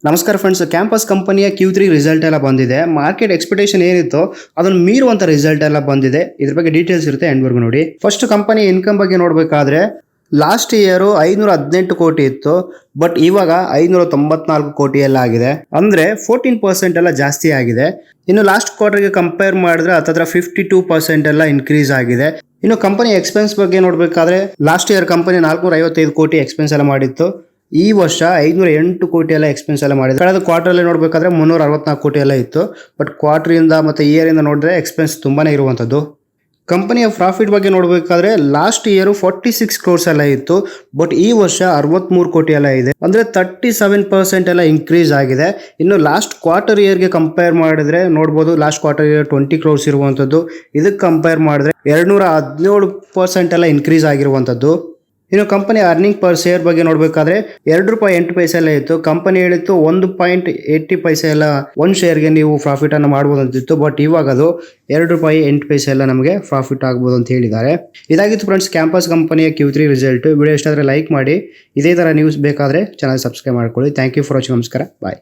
ನಮಸ್ಕಾರ friends, campus ಕಂಪನಿಯ Q3 result ಎಲ್ಲ ಬಂದಿದೆ. ಮಾರ್ಕೆಟ್ ಎಕ್ಸ್ಪೆಕ್ಟೇಷನ್ ಏನಿತ್ತು ಅದನ್ನು ಮೀರುವಂತ ರಿಸಲ್ಟ್ ಎಲ್ಲ ಬಂದಿದೆ. ಇದ್ರ ಬಗ್ಗೆ ಡೀಟೇಲ್ಸ್ ಇರುತ್ತೆ, ಎಂಡ್ವರೆಗೂ ನೋಡಿ. ಫಸ್ಟ್ ಕಂಪನಿ ಇನ್ಕಮ್ ಬಗ್ಗೆ ನೋಡಬೇಕಾದ್ರೆ ಲಾಸ್ಟ್ ಇಯರ್ 518 ಕೋಟಿ ಇತ್ತು, ಬಟ್ ಇವಾಗ 594 ಕೋಟಿ ಎಲ್ಲ ಆಗಿದೆ. ಅಂದ್ರೆ 14% ಎಲ್ಲ ಜಾಸ್ತಿ ಆಗಿದೆ. ಇನ್ನು ಲಾಸ್ಟ್ ಕ್ವಾರ್ಟರ್ಗೆ ಕಂಪೇರ್ ಮಾಡಿದ್ರೆ ಹತ್ತತ್ರ 52% ಎಲ್ಲ ಇನ್ಕ್ರೀಸ್ ಆಗಿದೆ. ಇನ್ನು ಕಂಪನಿ ಎಕ್ಸ್ಪೆನ್ಸ್ ಬಗ್ಗೆ ನೋಡಬೇಕಾದ್ರೆ ಲಾಸ್ಟ್ ಇಯರ್ ಕಂಪನಿ 455 ಕೋಟಿ ಎಕ್ಸ್ಪೆನ್ಸ್ ಎಲ್ಲ ಮಾಡಿತ್ತು. ಈ ವರ್ಷ 508 ಕೋಟಿ ಎಲ್ಲ ಎಕ್ಸ್ಪೆನ್ಸ್ ಎಲ್ಲ ಮಾಡಿದೆ. ಕಳೆದ ಕ್ವಾರ್ಟರ್ ಅಲ್ಲಿ ನೋಡಬೇಕಾದ್ರೆ 364 ಕೋಟಿ ಎಲ್ಲ ಇತ್ತು. ಬಟ್ ಕ್ವಾರ್ಟರ್ ಇಂದ ಮತ್ತೆ ಇಯರ್ ಇಂದ ನೋಡಿದ್ರೆ ಎಕ್ಸ್ಪೆನ್ಸ್ ತುಂಬಾನೇ ಇರುವಂತದ್ದು. ಕಂಪನಿಯ ಪ್ರಾಫಿಟ್ ಬಗ್ಗೆ ನೋಡಬೇಕಾದ್ರೆ ಲಾಸ್ಟ್ ಇಯರ್ 46 ಕ್ರೋರ್ಸ್ ಎಲ್ಲ ಇತ್ತು, ಬಟ್ ಈ ವರ್ಷ 63 ಕೋಟಿ ಎಲ್ಲ ಇದೆ. ಅಂದ್ರೆ 37% ಎಲ್ಲ ಇನ್ಕ್ರೀಸ್ ಆಗಿದೆ. ಇನ್ನು ಲಾಸ್ಟ್ ಕ್ವಾರ್ಟರ್ ಇಯರ್ಗೆ ಕಂಪೇರ್ ಮಾಡಿದ್ರೆ ನೋಡಬಹುದು, ಲಾಸ್ಟ್ ಕ್ವಾರ್ಟರ್ ಇಯರ್ 20 ಕ್ರೋರ್ಸ್ ಇರುವಂತದ್ದು. ಇದಕ್ಕೆ ಕಂಪೇರ್ ಮಾಡಿದ್ರೆ 217% ಎಲ್ಲ ಇನ್ಕ್ರೀಸ್ ಆಗಿರುವಂತದ್ದು. ಇನ್ನು ಕಂಪನಿ ಅರ್ನಿಂಗ್ ಪರ್ ಶೇರ್ ಬಗ್ಗೆ ನೋಡಬೇಕಾದ್ರೆ ₹2.8 ಎಲ್ಲ ಇತ್ತು. ಕಂಪನಿ ಹೇಳಿತ್ತು 1.80 ಎಲ್ಲ ಒಂದು ಶೇರ್ಗೆ ನೀವು ಪ್ರಾಫಿಟ್ ಅನ್ನು ಮಾಡಬಹುದು ಅಂತಿತ್ತು. ಬಟ್ ಇವಾಗ ಅದು ₹2.8 ಎಲ್ಲ ನಮಗೆ ಪ್ರಾಫಿಟ್ ಆಗ್ಬೋದು ಅಂತ ಹೇಳಿದ್ದಾರೆ. ಇದಾಗಿತ್ತು ಫ್ರೆಂಡ್ಸ್ ಕ್ಯಾಂಪಸ್ ಕಂಪನಿಯ Q3 ರಿಸಲ್ಟ್. ವಿಡಿಯೋ ಇಷ್ಟ ಆದರೆ ಲೈಕ್ ಮಾಡಿ. ಇದೇ ತರ ನ್ಯೂಸ್ ಬೇಕಾದ್ರೆ ಚಾನಲ್ ಸಬ್ಸ್ಕ್ರೈಬ್ ಮಾಡ್ಕೊಳ್ಳಿ. Thank you for watching. ನಮಸ್ಕಾರ, ಬಾಯ್.